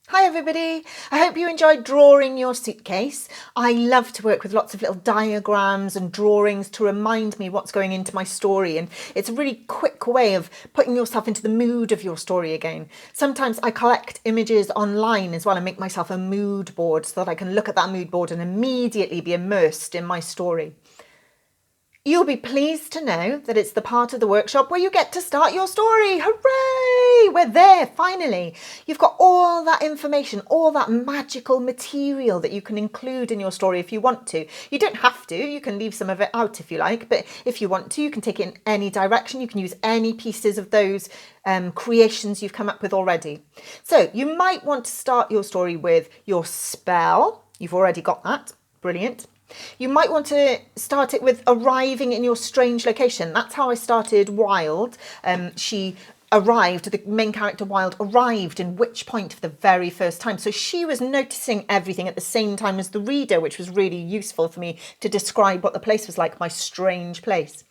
Hi everybody, I hope you enjoyed drawing your suitcase. I love to work with lots of little diagrams and drawings to remind me what's going into my story, and it's a really quick way of putting yourself into the mood of your story again. Sometimes I collect images online as well and make myself a mood board so that I can look at that mood board and immediately be immersed in my story. You'll be pleased to know that it's the part of the workshop where you get to start your story. Hooray! We're there, finally. You've got all that information, all that magical material that you can include in your story if you want to. You don't have to, you can leave some of it out if you like, but if you want to, you can take it in any direction. You can use any pieces of those creations you've come up with already. So you might want to start your story with your spell. You've already got that. Brilliant. You might want to start it with arriving in your strange location. That's how I started Wild. The main character Wild arrived in Witch Point for the very first time. So she was noticing everything at the same time as the reader, which was really useful for me to describe what the place was like, my strange place.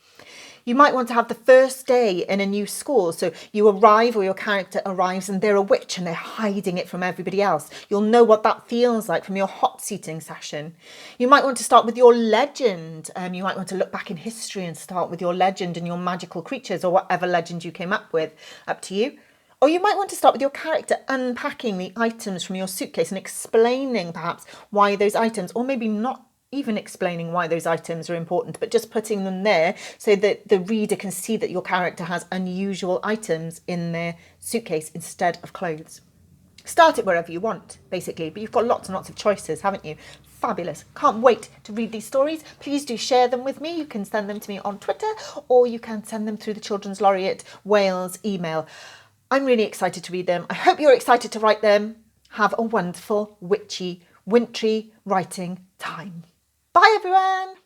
You might want to have the first day in a new school. So you arrive, or your character arrives, and they're a witch and they're hiding it from everybody else. You'll know what that feels like from your hot seating session. You might want to start with your legend. You might want to look back in history and start with your legend and your magical creatures, or whatever legend you came up with. Up to you. Or you might want to start with your character unpacking the items from your suitcase and explaining perhaps why those items, or maybe not even explaining why those items are important, but just putting them there so that the reader can see that your character has unusual items in their suitcase instead of clothes. Start it wherever you want, basically, but you've got lots and lots of choices, haven't you? Fabulous. Can't wait to read these stories. Please do share them with me. You can send them to me on Twitter, or you can send them through the Children's Laureate Wales email. I'm really excited to read them. I hope you're excited to write them. Have a wonderful, witchy, wintry writing time. Bye everyone!